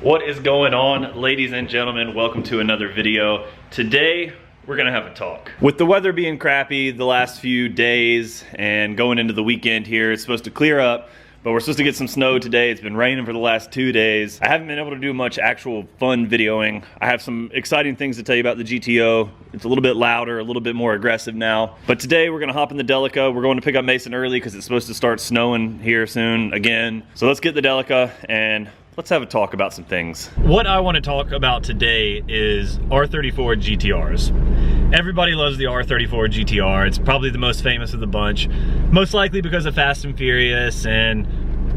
What is going on, ladies and gentlemen? Welcome to another video. Today, we're gonna have a talk. With the weather being crappy the last few days and going into the weekend here, it's supposed to clear up, but we're supposed to get some snow today. It's been raining for the last 2 days. I haven't been able to do much actual fun videoing. I have some exciting things to tell you about the GTO. It's a little bit louder, a little bit more aggressive now. But today we're gonna hop in the Delica. We're going to pick up Mason early because it's supposed to start snowing here soon again. So let's get the Delica and let's have a talk about some things. What I want to talk about today is R34 GTRs. Everybody loves the R34 GTR. It's probably the most famous of the bunch, most likely because of Fast and Furious and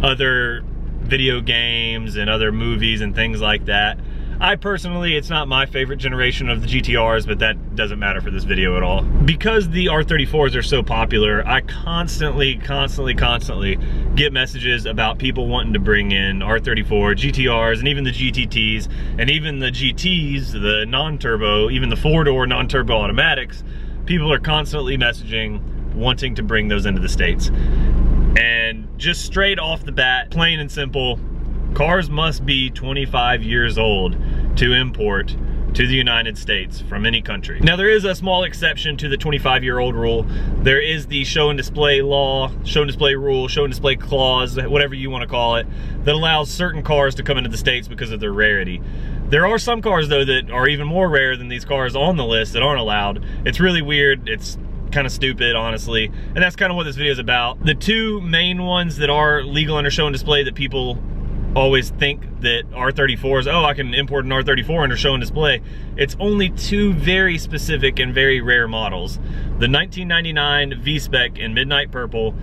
other video games and other movies and things like that. I personally, it's not my favorite generation of the GTRs, but that doesn't matter for this video at all. Because the R34s are so popular, I constantly get messages about people wanting to bring in R34 GTRs and even the GTTs and even the GTs, the non-turbo, even the four-door non-turbo automatics. People are constantly messaging, wanting to bring those into the States. And just straight off the bat, plain and simple, cars must be 25 years old to import to the United States from any country. Now there is a small exception to the 25-year-old rule. There is the show and display law, show and display rule, show and display clause, whatever you want to call it, that allows certain cars to come into the States because of their rarity. There are some cars though that are even more rare than these cars on the list that aren't allowed. It's really weird. It's kind of stupid, honestly, and that's kind of what this video is about. The two main ones that are legal under show and display that people always think that R34s, oh, I can import an R34 under show and display. It's only two very specific and very rare models. The 1999 V-Spec in Midnight Purple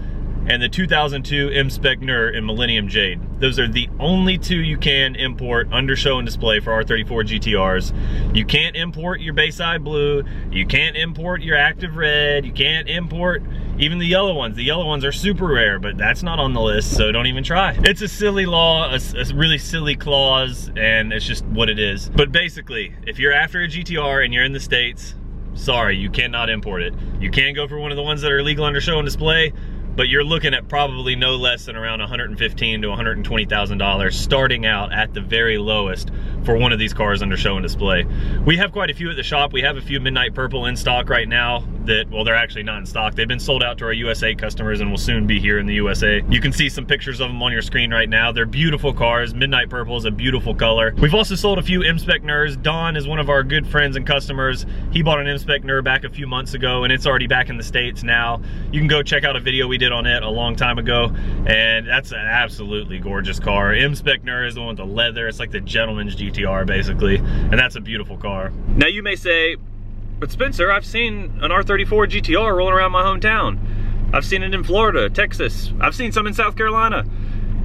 and the 2002 M-Spec Nur in Millennium Jade. Those are the only two you can import under show and display for R34 GTRs. You can't import your Bayside Blue, you can't import your Active Red, you can't import even the yellow ones. The yellow ones are super rare, but that's not on the list, so don't even try. It's a silly law, a really silly clause, and it's just what it is. But basically, if you're after a GTR and you're in the States, sorry, you cannot import it. You can go for one of the ones that are legal under show and display, but you're looking at probably no less than around $115,000 to $120,000 starting out at the very lowest for one of these cars under show and display. We have quite a few at the shop. We have a few Midnight Purple in stock right now that, well, they're actually not in stock. They've been sold out to our USA customers and will soon be here in the USA. You can see some pictures of them on your screen right now. They're beautiful cars. Midnight Purple is a beautiful color. We've also sold a few M-Spec Nurs. Don is one of our good friends and customers. He bought an M-Spec Nur back a few months ago and it's already back in the States now. You can go check out a video we did on it a long time ago, and that's an absolutely gorgeous car. M-Spec Nur is the one with the leather. It's like the gentleman's GTR basically, and that's a beautiful car. Now you may say, but Spencer, I've seen an R34 GTR rolling around my hometown. I've seen it in Florida, Texas. I've seen some in South Carolina.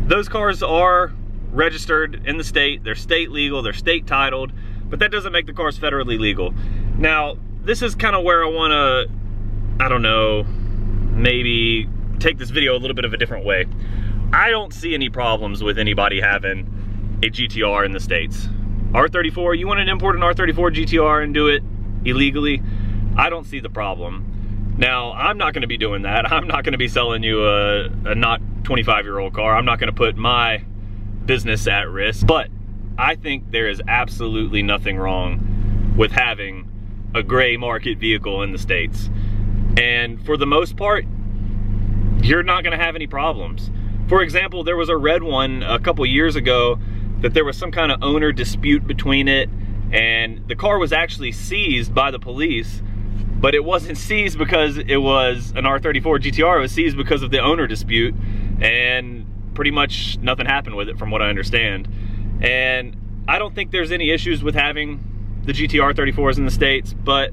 Those cars are registered in the state. They're state legal, they're state titled, but that doesn't make the cars federally legal. Now, this is kind of where I want to, I don't know, maybe take this video a little bit of a different way. I don't see any problems with anybody having a GTR in the States. R34, you want to import an R34 GTR and do it illegally? I don't see the problem. Now, I'm not going to be doing that. I'm not going to be selling you a not 25-year-old car. I'm not going to put my business at risk, but I think there is absolutely nothing wrong with having a gray market vehicle in the States. And for the most part, you're not gonna have any problems. For example, there was a red one a couple years ago that there was some kind of owner dispute between it, and the car was actually seized by the police, but it wasn't seized because it was an R34 GTR, it was seized because of the owner dispute, and pretty much nothing happened with it from what I understand. And I don't think there's any issues with having the GTR 34s in the States, but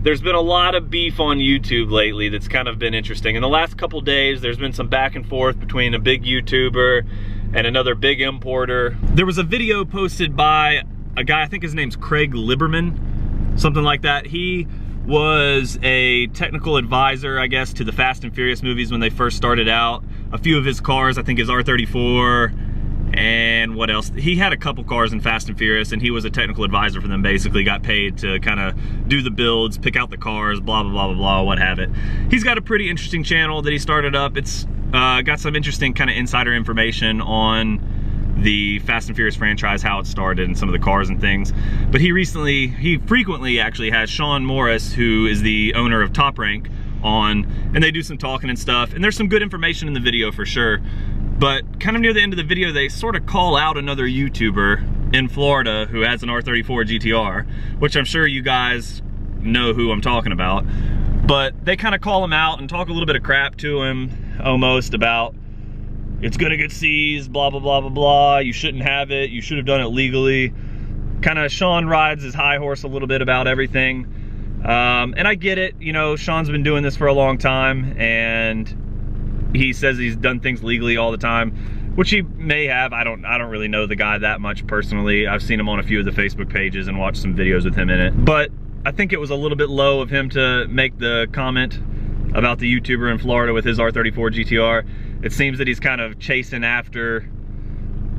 there's been a lot of beef on YouTube lately that's kind of been interesting. In the last couple days, there's been some back and forth between a big YouTuber and another big importer. There was a video posted by a guy, I think his name's Craig Liberman, something like that. He was a technical advisor, I guess, to the Fast and Furious movies when they first started out. A few of his cars, I think his R34, and what else? He had a couple cars in Fast and Furious, and he was a technical advisor for them, basically. Got paid to kind of do the builds, pick out the cars, blah, blah, blah, blah, blah, what have it. He's got a pretty interesting channel that he started up. It's got some interesting kind of insider information on the Fast and Furious franchise, how it started and some of the cars and things. But he frequently actually has Sean Morris, who is the owner of Top Rank, on, and they do some talking and stuff, and there's some good information in the video for sure. But kind of near the end of the video, they sort of call out another YouTuber in Florida who has an R34 GTR, which I'm sure you guys know who I'm talking about. But they kind of call him out and talk a little bit of crap to him, almost about, it's gonna get seized, blah, blah, blah, blah, blah, you shouldn't have it, you should have done it legally. Kind of Sean rides his high horse a little bit about everything. And I get it, you know, Sean's been doing this for a long time, and he says he's done things legally all the time, which he may have. I don't really know the guy that much personally. I've seen him on a few of the Facebook pages and watched some videos with him in it. But I think it was a little bit low of him to make the comment about the YouTuber in Florida with his R34 GTR. It seems that he's kind of chasing after,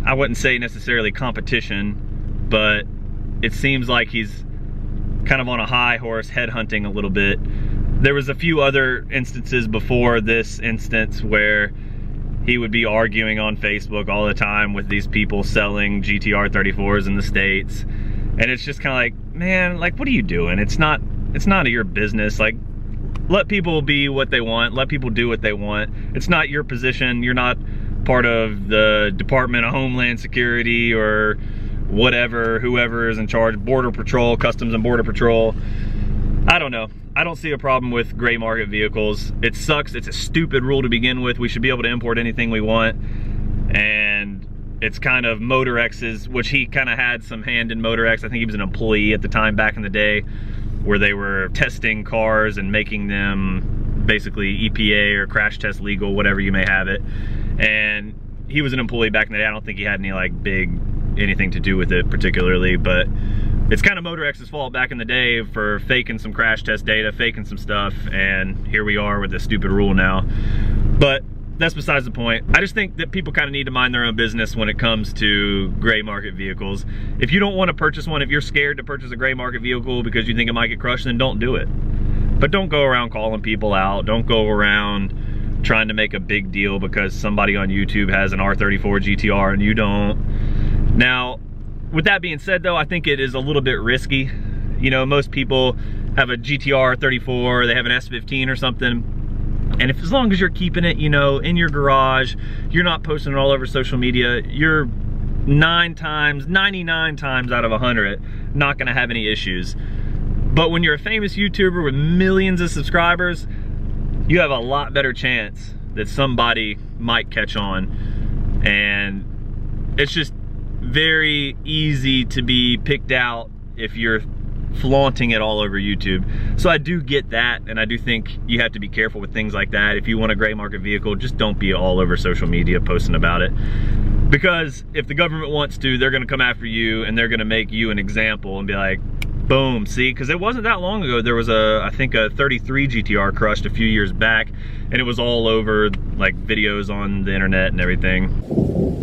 I wouldn't say necessarily competition, but it seems like he's kind of on a high horse, headhunting a little bit. There was a few other instances before this instance where he would be arguing on Facebook all the time with these people selling GTR 34s in the States. And it's just kind of like, man, like, what are you doing? It's not your business. Like, let people be what they want. Let people do what they want. It's not your position. You're not part of the Department of Homeland Security or whatever, whoever is in charge, Border Patrol, Customs and Border Patrol. I don't know. I don't see a problem with gray market vehicles. It sucks. It's a stupid rule to begin with. We should be able to import anything we want. And it's kind of Motor X's, which he kind of had some hand in Motor X. I think he was an employee at the time back in the day, where they were testing cars and making them basically EPA or crash test legal, whatever you may have it. And he was an employee back in the day. I don't think he had any like big anything to do with it particularly, but it's kind of Motor X's fault back in the day for faking some crash test data, faking some stuff, and here we are with this stupid rule now. But that's besides the point. I just think that people kind of need to mind their own business when it comes to gray market vehicles. If you don't want to purchase one, if you're scared to purchase a gray market vehicle because you think it might get crushed, then don't do it. But don't go around calling people out. Don't go around trying to make a big deal because somebody on YouTube has an R34 GTR and you don't. Now, with that being said though, I think it is a little bit risky. You know, most people have a GTR 34, they have an S15 or something. And if, as long as you're keeping it, you know, in your garage, you're not posting it all over social media, you're 99 times out of 100 not gonna have any issues. But when you're a famous YouTuber with millions of subscribers, you have a lot better chance that somebody might catch on. And it's just very easy to be picked out if you're flaunting it all over YouTube. So I do get that, and I do think you have to be careful with things like that. If you want a gray market vehicle, just don't be all over social media posting about it. Because if the government wants to, they're gonna come after you and they're gonna make you an example and be like, boom, see? Because it wasn't that long ago, there was I think a 33 GTR crushed a few years back, and it was all over like videos on the internet and everything.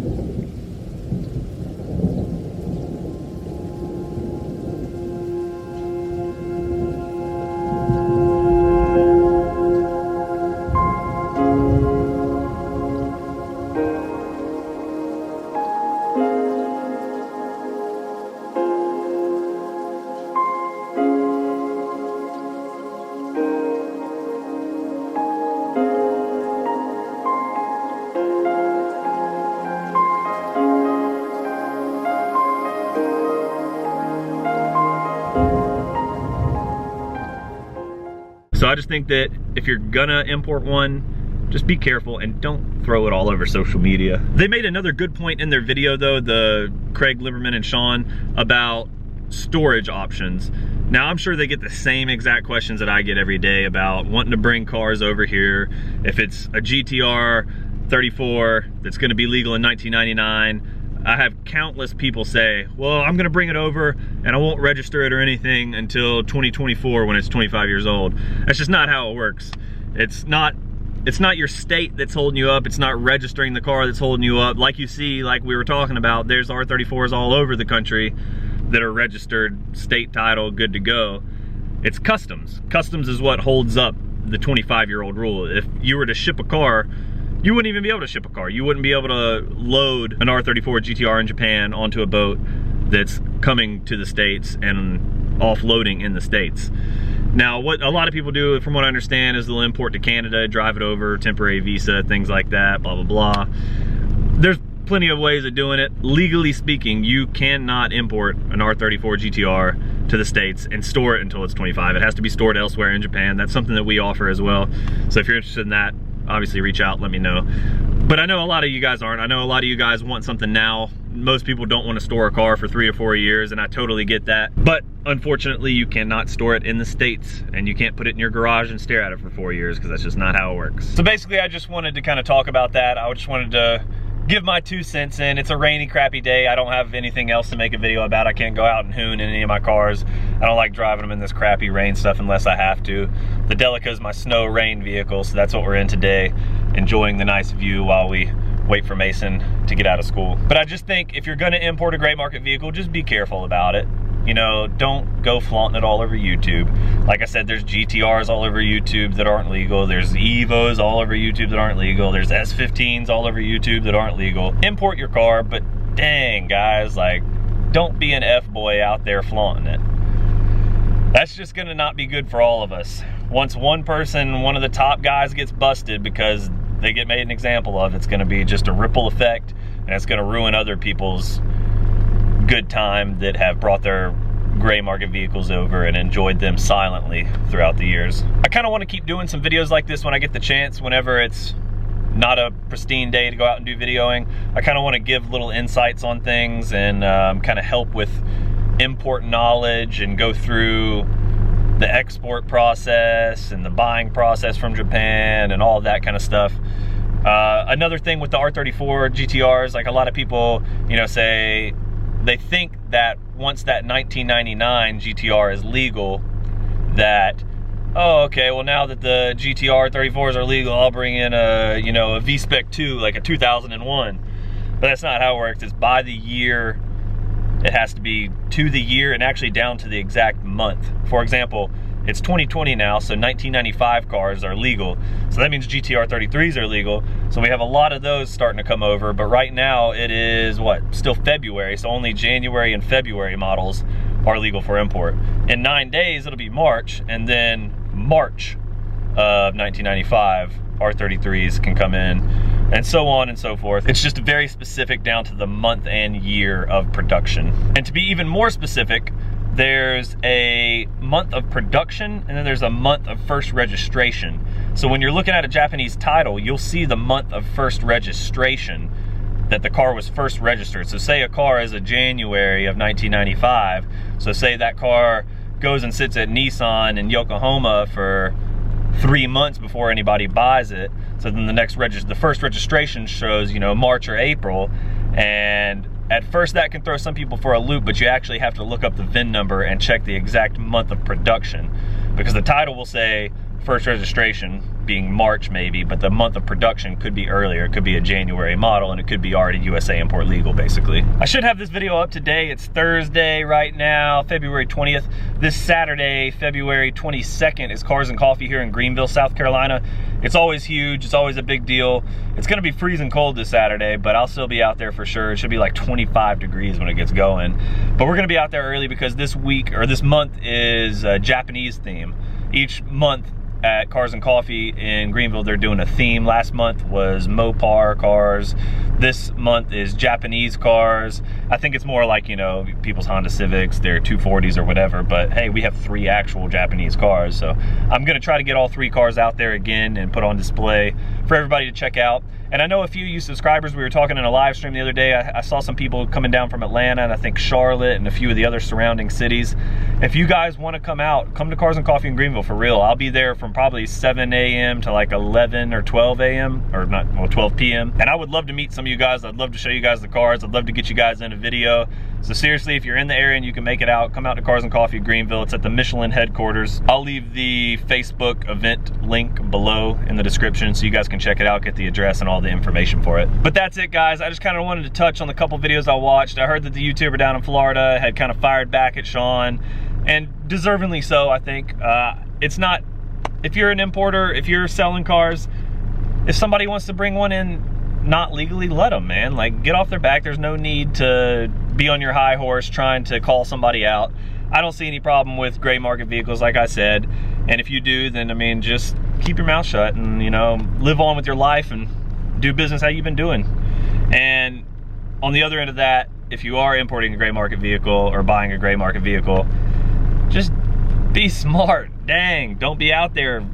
So I just think that if you're gonna import one, just be careful and don't throw it all over social media. They made another good point in their video though, the Craig, Liberman, and Sean, about storage options. Now I'm sure they get the same exact questions that I get every day about wanting to bring cars over here. If it's a GTR 34 that's gonna be legal in 1999, I have countless people say, well, I'm gonna bring it over and I won't register it or anything until 2024 when it's 25 years old. That's just not how it works. It's not your state that's holding you up. It's not registering the car that's holding you up. Like you see, like we were talking about, there's R34s all over the country that are registered, state title, good to go. It's customs. Customs is what holds up the 25-year-old rule. If you were to ship a car you wouldn't even be able to ship a car. You wouldn't be able to load an R34 GTR in Japan onto a boat that's coming to the States and offloading in the States. Now, what a lot of people do, from what I understand, is they'll import to Canada, drive it over, temporary visa, things like that, blah, blah, blah. There's plenty of ways of doing it. Legally speaking, you cannot import an R34 GTR to the States and store it until it's 25. It has to be stored elsewhere in Japan. That's something that we offer as well. So if you're interested in that, obviously reach out, let me know. But I know a lot of you guys aren't. I know a lot of you guys want something now. Most people don't want to store a car for 3 to 4 years, and I totally get that. But unfortunately, you cannot store it in the States, and you can't put it in your garage and stare at it for 4 years, because that's just not how it works. So basically, I just wanted to kind of talk about that. I just wanted to give my 2 cents in. It's a rainy, crappy day. I don't have anything else to make a video about. I can't go out and hoon in any of my cars. I don't like driving them in this crappy rain stuff unless I have to. The Delica is my snow rain vehicle, so that's what we're in today, enjoying the nice view while we wait for Mason to get out of school. But I just think if you're gonna import a gray market vehicle, just be careful about it. You know, don't go flaunting it all over YouTube. Like I said, there's GTRs all over YouTube that aren't legal. There's Evos all over YouTube that aren't legal. There's S15s all over YouTube that aren't legal. Import your car, but dang, guys, like, don't be an F-boy out there flaunting it. That's just gonna not be good for all of us. Once one person, one of the top guys gets busted because they get made an example of, it's gonna be just a ripple effect, and it's gonna ruin other people's good time that have brought their gray market vehicles over and enjoyed them silently throughout the years. I kind of want to keep doing some videos like this when I get the chance, whenever it's not a pristine day to go out and do videoing. I kind of want to give little insights on things and kind of help with import knowledge and go through the export process and the buying process from Japan and all of that kind of stuff. Another thing with the R34 GTRs, like a lot of people, you know, say they think that once that 1999 GTR is legal, that, oh, okay, well now that the GTR 34s are legal, I'll bring in a, you know, a V-Spec 2, like a 2001. But that's not how it works. It's by the year. It has to be to the year and actually down to the exact month. For example, it's 2020 now, so 1995 cars are legal. So that means GTR 33s are legal. So we have a lot of those starting to come over, but right now it is, what, still February, so only January and February models are legal for import. In 9 days, it'll be March, and then March of 1995, R33s can come in, and so on and so forth. It's just very specific down to the month and year of production. And to be even more specific, there's a month of production and then there's a month of first registration. So when you're looking at a Japanese title, you'll see the month of first registration that the car was first registered. So say a car is a January of 1995. So say that car goes and sits at Nissan in Yokohama for 3 months before anybody buys it. So then the first registration shows, you know, March or April, and at first that can throw some people for a loop, but you actually have to look up the VIN number and check the exact month of production, because the title will say first registration being March maybe, but the month of production could be earlier. It could be a January model, and it could be already USA import legal, basically. I should have this video up today. It's Thursday right now, February 20th. This Saturday, February 22nd, is Cars and Coffee here in Greenville, South Carolina. It's always huge. It's always a big deal. It's gonna be freezing cold this Saturday, but I'll still be out there for sure. It should be like 25 degrees when it gets going. But we're gonna be out there early because this week, or this month, is a Japanese theme. Each month at Cars and Coffee in Greenville, they're doing a theme. Last month was Mopar cars. This month is Japanese cars. I think it's more like, you know, people's Honda Civics, their 240s or whatever, but hey, we have 3 actual Japanese cars. So I'm gonna try to get all 3 cars out there again and put on display for everybody to check out. And I know a few of you subscribers, we were talking in a live stream the other day, I saw some people coming down from Atlanta and I think Charlotte and a few of the other surrounding cities. If you guys wanna come out, come to Cars and Coffee in Greenville for real. I'll be there from probably 7 a.m. to like 11 or 12 a.m. or not, well, 12 p.m. And I would love to meet some of you guys. I'd love to show you guys the cars. I'd love to get you guys in a video. So seriously, if you're in the area and you can make it out, come out to Cars and Coffee Greenville. It's at the Michelin headquarters. I'll leave the Facebook event link below in the description so you guys can check it out, get the address and all the information for it. But that's it, guys. I just kind of wanted to touch on the couple videos I watched. I heard that the YouTuber down in Florida had kind of fired back at Sean, and deservingly so, I think. It's not, if you're an importer, if you're selling cars, if somebody wants to bring one in not legally, let them, man. Like, get off their back. There's no need to be on your high horse trying to call somebody out. I don't see any problem with gray market vehicles, like I said. And if you do, then I mean, just keep your mouth shut and, you know, live on with your life and do business how you've been doing. And on the other end of that, if you are importing a gray market vehicle or buying a gray market vehicle, just be smart. Dang, don't be out there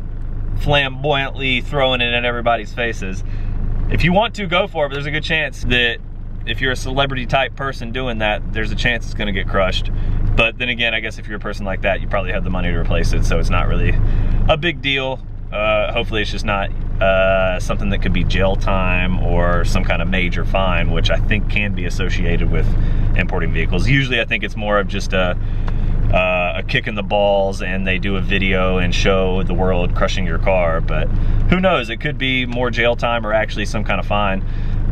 flamboyantly throwing it in everybody's faces. If you want to, go for it, but there's a good chance that if you're a celebrity type person doing that, there's a chance it's gonna get crushed. But then again, I guess if you're a person like that, you probably have the money to replace it, so it's not really a big deal. Hopefully it's just not something that could be jail time or some kind of major fine, which I think can be associated with importing vehicles. Usually I think it's more of just a kick in the balls and they do a video and show the world crushing your car, but who knows, it could be more jail time or actually some kind of fine.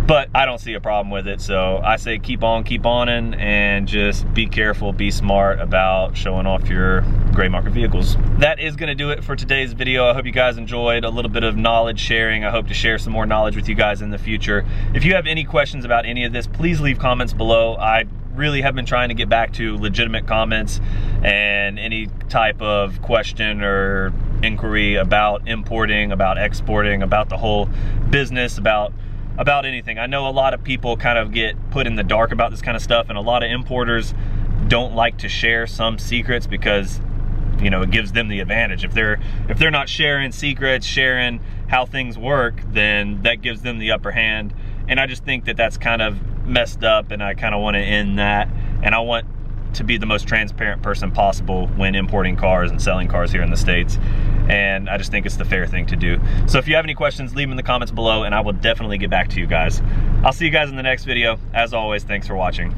But I don't see a problem with it, so I say keep on-ing and just be careful, be smart about showing off your gray market vehicles. That is gonna do it for today's video. I hope you guys enjoyed a little bit of knowledge sharing. I hope to share some more knowledge with you guys in the future. If you have any questions about any of this, please leave comments below. I really have been trying to get back to legitimate comments and any type of question or inquiry about importing, about exporting, about the whole business, about anything. I know a lot of people kind of get put in the dark about this kind of stuff, and a lot of importers don't like to share some secrets because, you know, it gives them the advantage. If they're not sharing secrets, sharing how things work, then that gives them the upper hand. And I just think that that's kind of messed up, and I kind of want to end that. And I want to be the most transparent person possible when importing cars and selling cars here in the States. And I just think it's the fair thing to do. So if you have any questions, leave them in the comments below and I will definitely get back to you guys. I'll see you guys in the next video. As always, thanks for watching.